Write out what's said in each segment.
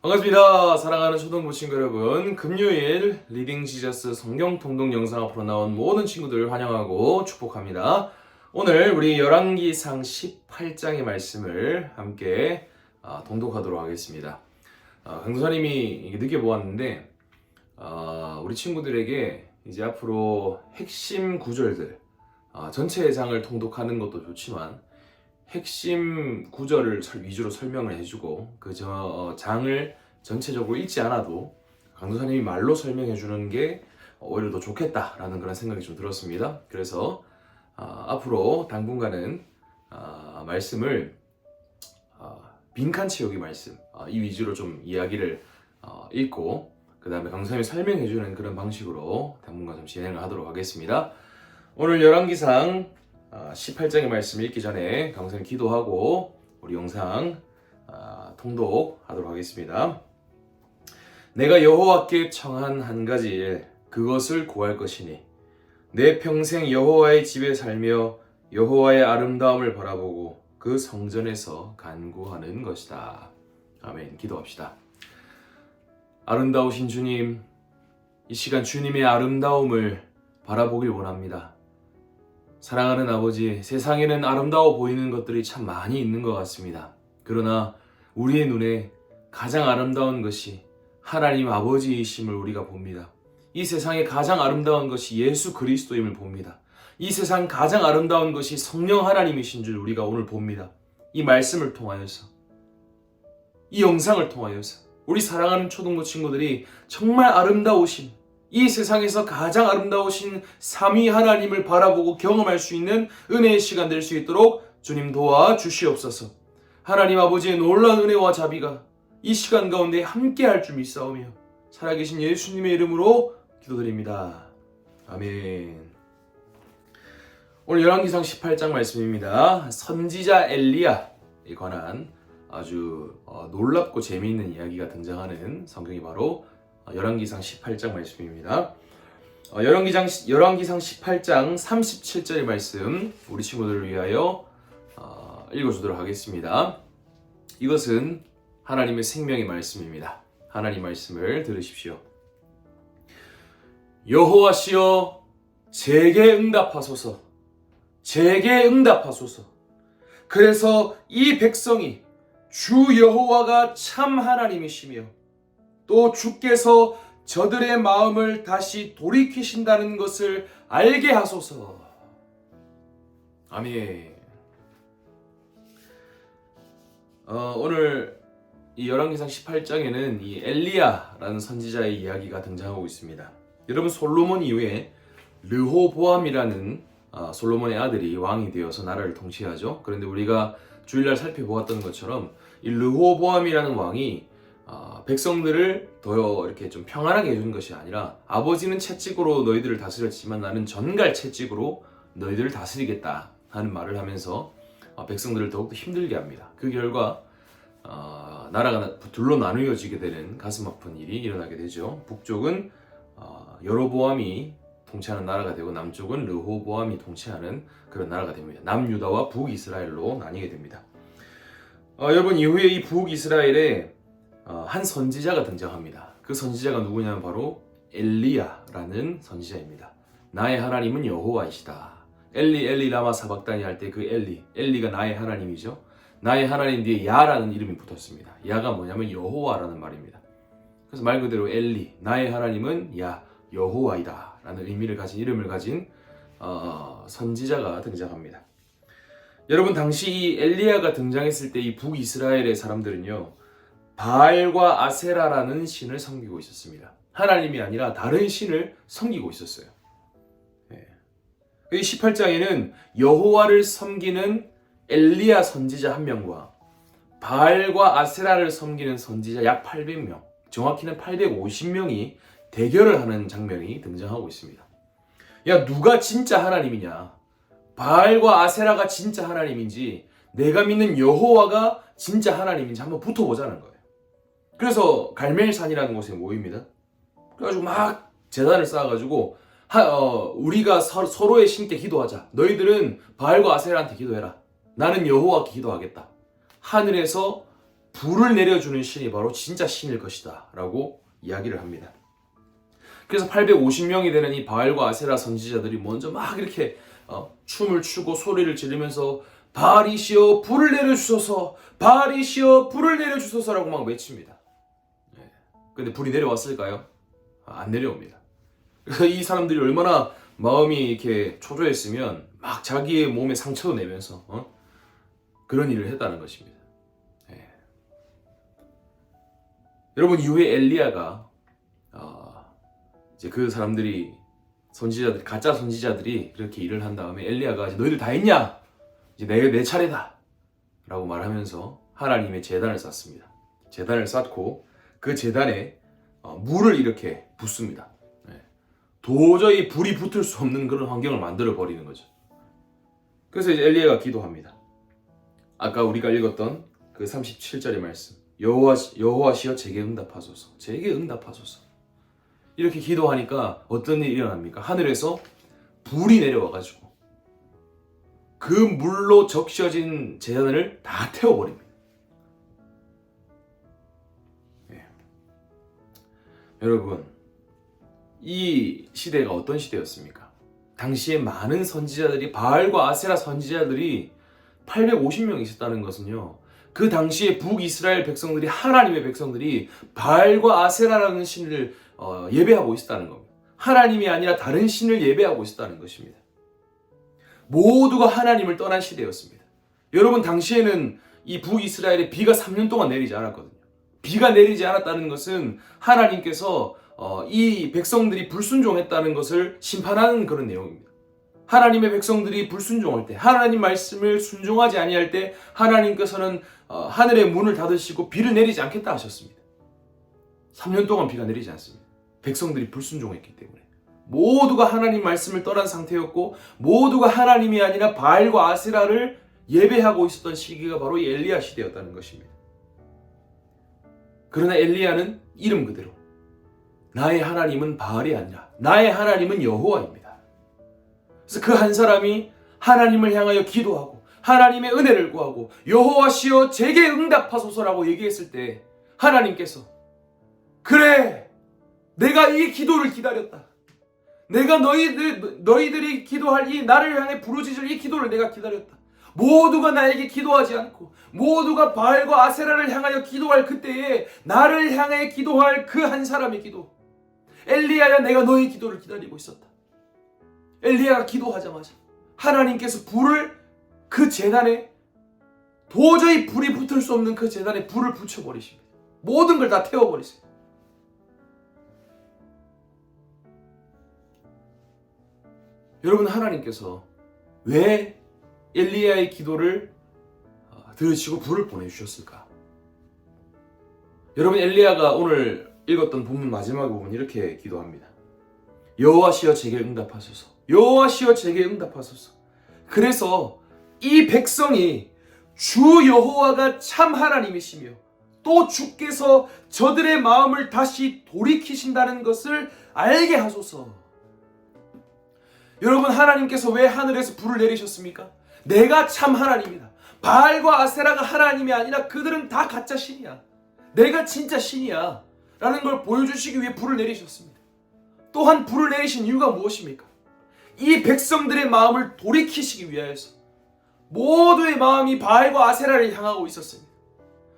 반갑습니다. 사랑하는 초등부 친구 여러분. 금요일 리딩 지저스 성경 통독 영상 앞으로 나온 모든 친구들 환영하고 축복합니다. 오늘 우리 열왕기상 18장의 말씀을 함께 통독하도록 하겠습니다. 강도사님이 느껴보았는데 우리 친구들에게 이제 앞으로 핵심 구절들 전체 장을 통독하는 것도 좋지만 핵심 구절을 위주로 설명을 해주고 그 장을 전체적으로 읽지 않아도 강도사님이 말로 설명해 주는 게 오히려 더 좋겠다라는 그런 생각이 좀 들었습니다. 그래서 앞으로 당분간은 말씀을 빈칸 채우기 말씀 이 위주로 좀 이야기를 읽고 그 다음에 강도사님이 설명해 주는 그런 방식으로 당분간 좀 진행을 하도록 하겠습니다. 오늘 열왕기상 18장의 말씀 읽기 전에 강사님 기도하고 우리 영상 통독하도록 하겠습니다. 내가 여호와께 청한 한 가지 일 그것을 구할 것이니 내 평생 여호와의 집에 살며 여호와의 아름다움을 바라보고 그 성전에서 간구하는 것이다. 아멘. 기도합시다. 아름다우신 주님, 이 시간 주님의 아름다움을 바라보길 원합니다. 사랑하는 아버지, 세상에는 아름다워 보이는 것들이 참 많이 있는 것 같습니다. 그러나 우리의 눈에 가장 아름다운 것이 하나님 아버지이심을 우리가 봅니다. 이 세상에 가장 아름다운 것이 예수 그리스도임을 봅니다. 이 세상 가장 아름다운 것이 성령 하나님이신 줄 우리가 오늘 봅니다. 이 말씀을 통하여서, 이 영상을 통하여서 우리 사랑하는 초등부 친구들이 정말 아름다우신 이 세상에서 가장 아름다우신 삼위 하나님을 바라보고 경험할 수 있는 은혜의 시간 될 수 있도록 주님 도와주시옵소서. 하나님 아버지의 놀라운 은혜와 자비가 이 시간 가운데 함께 할 줄 믿사오며 살아계신 예수님의 이름으로 기도드립니다. 아멘. 오늘 열왕기상 18장 말씀입니다. 선지자 엘리야에 관한 아주 놀랍고 재미있는 이야기가 등장하는 성경이 바로 열왕기상 18장 말씀입니다. 열왕기상 18장 37절의 말씀 우리 친구들을 위하여 읽어주도록 하겠습니다. 이것은 하나님의 생명의 말씀입니다. 하나님 말씀을 들으십시오. 여호와시여 제게 응답하소서. 제게 응답하소서. 그래서 이 백성이 주 여호와가 참 하나님이시며 또 주께서 저들의 마음을 다시 돌이키신다는 것을 알게 하소서. 아멘. 오늘 이 열왕기상 18장에는 이 엘리야라는 선지자의 이야기가 등장하고 있습니다. 여러분, 솔로몬 이후에 르호보암이라는 솔로몬의 아들이 왕이 되어서 나라를 통치하죠. 그런데 우리가 주일날 살펴보았던 것처럼 이 르호보암이라는 왕이 백성들을 더 이렇게 좀 평안하게 해준 것이 아니라 아버지는 채찍으로 너희들을 다스렸지만 나는 전갈 채찍으로 너희들을 다스리겠다 하는 말을 하면서 백성들을 더욱더 힘들게 합니다. 그 결과 나라가 둘로 나누어지게 되는 가슴 아픈 일이 일어나게 되죠. 북쪽은 여로보암이 통치하는 나라가 되고 남쪽은 르호보암이 통치하는 그런 나라가 됩니다. 남유다와 북이스라엘로 나뉘게 됩니다. 여러분, 이후에 이 북이스라엘에 한 선지자가 등장합니다. 그 선지자가 누구냐면 바로 엘리야라는 선지자입니다. 나의 하나님은 여호와이시다. 엘리 엘리 라마 사박다니 할 때 그 엘리가 나의 하나님이죠. 나의 하나님 뒤에 야라는 이름이 붙었습니다. 야가 뭐냐면 여호와라는 말입니다. 그래서 말 그대로 엘리, 나의 하나님은 야, 여호와이다 라는 의미를 가진 이름을 가진 선지자가 등장합니다. 여러분, 당시 이 엘리야가 등장했을 때 이 북이스라엘의 사람들은요, 바알과 아세라라는 신을 섬기고 있었습니다. 하나님이 아니라 다른 신을 섬기고 있었어요. 이 18장에는 여호와를 섬기는 엘리야 선지자 한 명과 바알과 아세라를 섬기는 선지자 약 800명, 정확히는 850명이 대결을 하는 장면이 등장하고 있습니다. 야, 누가 진짜 하나님이냐? 바알과 아세라가 진짜 하나님인지 내가 믿는 여호와가 진짜 하나님인지 한번 붙어보자는 거예요. 그래서 갈멜산이라는 곳에 모입니다. 그래가지고 막 제단을 쌓아가지고 우리가 서로의 신께 기도하자. 너희들은 바알과 아세라한테 기도해라. 나는 여호와께 기도하겠다. 하늘에서 불을 내려주는 신이 바로 진짜 신일 것이다 라고 이야기를 합니다. 그래서 850명이 되는 이 바알과 아세라 선지자들이 먼저 막 이렇게 춤을 추고 소리를 지르면서 바알이시여 불을 내려주소서, 바알이시여 불을 내려주소서라고 막 외칩니다. 근데 불이 내려왔을까요? 안 내려옵니다. 그래서 이 사람들이 얼마나 마음이 이렇게 초조했으면 막 자기의 몸에 상처도 내면서 그런 일을 했다는 것입니다. 여러분, 이후에 엘리야가 이제 그 사람들이 선지자들, 가짜 선지자들이 그렇게 일을 한 다음에 엘리야가 이제 너희들 다 했냐? 이제 내 차례다 라고 말하면서 하나님의 제단을 쌓습니다. 제단을 쌓고 그 제단에 물을 이렇게 붓습니다. 도저히 불이 붙을 수 없는 그런 환경을 만들어 버리는 거죠. 그래서 이제 엘리야가 기도합니다. 아까 우리가 읽었던 그 37절의 말씀, 여호와시여 제게 응답하소서, 제게 응답하소서. 이렇게 기도하니까 어떤 일이 일어납니까? 하늘에서 불이 내려와가지고 그 물로 적셔진 제단을 다 태워버립니다. 여러분, 이 시대가 어떤 시대였습니까? 당시에 많은 선지자들이, 바알과 아세라 선지자들이 850명 있었다는 것은요, 그 당시에 북이스라엘 백성들이, 하나님의 백성들이 바알과 아세라라는 신을 예배하고 있었다는 겁니다. 하나님이 아니라 다른 신을 예배하고 있었다는 것입니다. 모두가 하나님을 떠난 시대였습니다. 여러분, 당시에는 이 북이스라엘에 비가 3년 동안 내리지 않았거든요. 비가 내리지 않았다는 것은 하나님께서 이 백성들이 불순종했다는 것을 심판하는 그런 내용입니다. 하나님의 백성들이 불순종할 때, 하나님 말씀을 순종하지 아니할 때 하나님께서는 하늘의 문을 닫으시고 비를 내리지 않겠다 하셨습니다. 3년 동안 비가 내리지 않습니다. 백성들이 불순종했기 때문에. 모두가 하나님 말씀을 떠난 상태였고 모두가 하나님이 아니라 바알과 아세라를 예배하고 있었던 시기가 바로 이 엘리야 시대였다는 것입니다. 그러나 엘리야는 이름 그대로 나의 하나님은 바알이 아니라 나의 하나님은 여호와입니다. 그래서 그 한 사람이 하나님을 향하여 기도하고 하나님의 은혜를 구하고 여호와시여 제게 응답하소서라고 얘기했을 때 하나님께서 그래, 내가 이 기도를 기다렸다. 내가 너희들이 기도할 이 나를 향해 부르짖을 이 기도를 내가 기다렸다. 모두가 나에게 기도하지 않고 모두가 바알과 아세라를 향하여 기도할 그때에 나를 향해 기도할 그 한 사람의 기도, 엘리야야, 내가 너의 기도를 기다리고 있었다. 엘리야가 기도하자마자 하나님께서 불을 그 제단에, 도저히 불이 붙을 수 없는 그 제단에 불을 붙여버리십니다. 모든 걸 다 태워버리세요. 여러분, 하나님께서 왜 엘리야의 기도를 들으시고 불을 보내주셨을까? 여러분, 엘리야가 오늘 읽었던 본문 마지막 부분 이렇게 기도합니다. 여호와시여 제게 응답하소서, 여호와시여 제게 응답하소서. 그래서 이 백성이 주 여호와가 참 하나님이시며 또 주께서 저들의 마음을 다시 돌이키신다는 것을 알게 하소서. 여러분, 하나님께서 왜 하늘에서 불을 내리셨습니까? 내가 참 하나님이다. 바알과 아세라가 하나님이 아니라 그들은 다 가짜 신이야. 내가 진짜 신이야 라는 걸 보여주시기 위해 불을 내리셨습니다. 또한 불을 내리신 이유가 무엇입니까? 이 백성들의 마음을 돌이키시기 위하여서. 모두의 마음이 바알과 아세라를 향하고 있었습니다.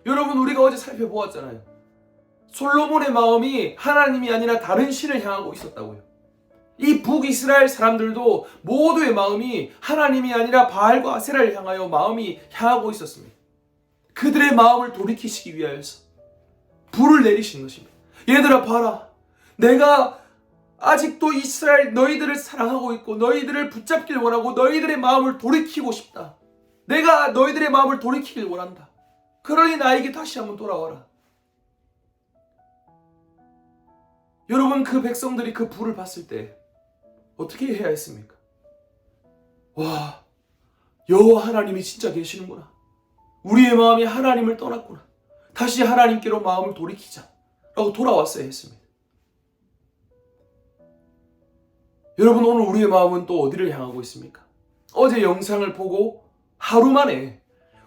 여러분, 우리가 어제 살펴보았잖아요. 솔로몬의 마음이 하나님이 아니라 다른 신을 향하고 있었다고요. 이 북이스라엘 사람들도 모두의 마음이 하나님이 아니라 바알과 아세라를 향하여 마음이 향하고 있었습니다. 그들의 마음을 돌이키시기 위하여서 불을 내리신 것입니다. 얘들아, 봐라. 내가 아직도 이스라엘 너희들을 사랑하고 있고 너희들을 붙잡길 원하고 너희들의 마음을 돌이키고 싶다. 내가 너희들의 마음을 돌이키길 원한다. 그러니 나에게 다시 한번 돌아와라. 여러분, 그 백성들이 그 불을 봤을 때 어떻게 해야 했습니까? 와, 여호와 하나님이 진짜 계시는구나. 우리의 마음이 하나님을 떠났구나. 다시 하나님께로 마음을 돌이키자 라고 돌아왔어야 했습니다. 여러분, 오늘 우리의 마음은 또 어디를 향하고 있습니까? 어제 영상을 보고 하루 만에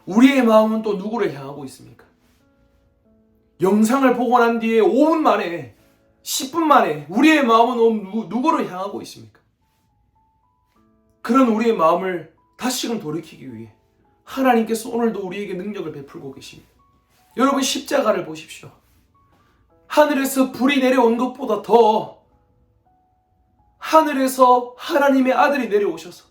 우리의 마음은 또 누구를 향하고 있습니까? 영상을 보고 난 뒤에 5분 만에 10분 만에 우리의 마음은 누구를 향하고 있습니까? 그런 우리의 마음을 다시금 돌이키기 위해 하나님께서 오늘도 우리에게 능력을 베풀고 계십니다. 여러분 십자가를 보십시오. 하늘에서 불이 내려온 것보다 더 하늘에서 하나님의 아들이 내려오셔서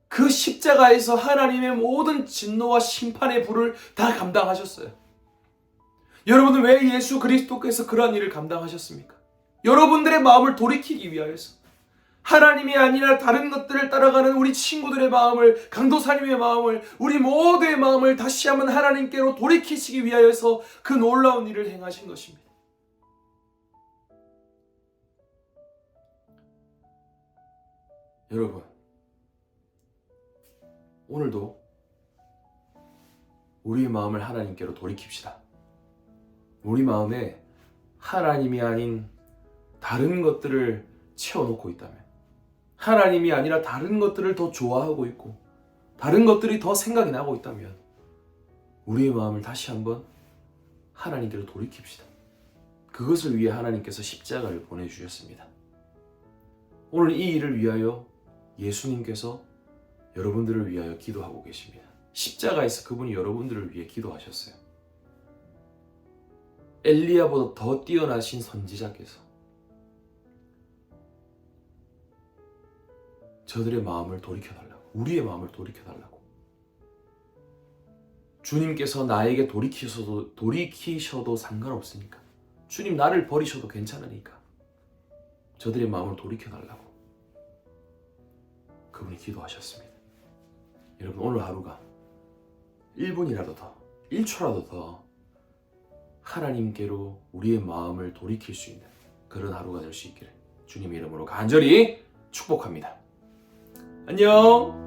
그 십자가에서 하나님의 모든 진노와 심판의 불을 다 감당하셨어요. 여러분은 왜 예수 그리스도께서 그러한 일을 감당하셨습니까? 여러분들의 마음을 돌이키기 위하여서, 하나님이 아니라 다른 것들을 따라가는 우리 친구들의 마음을, 강도사님의 마음을, 우리 모두의 마음을 다시 한번 하나님께로 돌이키시기 위하여서 그 놀라운 일을 행하신 것입니다. 여러분, 오늘도 우리의 마음을 하나님께로 돌이킵시다. 우리 마음에 하나님이 아닌 다른 것들을 채워놓고 있다면, 하나님이 아니라 다른 것들을 더 좋아하고 있고 다른 것들이 더 생각이 나고 있다면 우리의 마음을 다시 한번 하나님께로 돌이킵시다. 그것을 위해 하나님께서 십자가를 보내주셨습니다. 오늘 이 일을 위하여 예수님께서 여러분들을 위하여 기도하고 계십니다. 십자가에서 그분이 여러분들을 위해 기도하셨어요. 엘리야보다 더 뛰어나신 선지자께서 저들의 마음을 돌이켜달라고, 우리의 마음을 돌이켜달라고. 주님께서 나에게 돌이키셔도 상관없으니까, 주님 나를 버리셔도 괜찮으니까 저들의 마음을 돌이켜달라고 그분이 기도하셨습니다. 여러분, 오늘 하루가 1분이라도 더, 1초라도 더 하나님께로 우리의 마음을 돌이킬 수 있는 그런 하루가 될 수 있기를 주님의 이름으로 간절히 축복합니다. 안녕.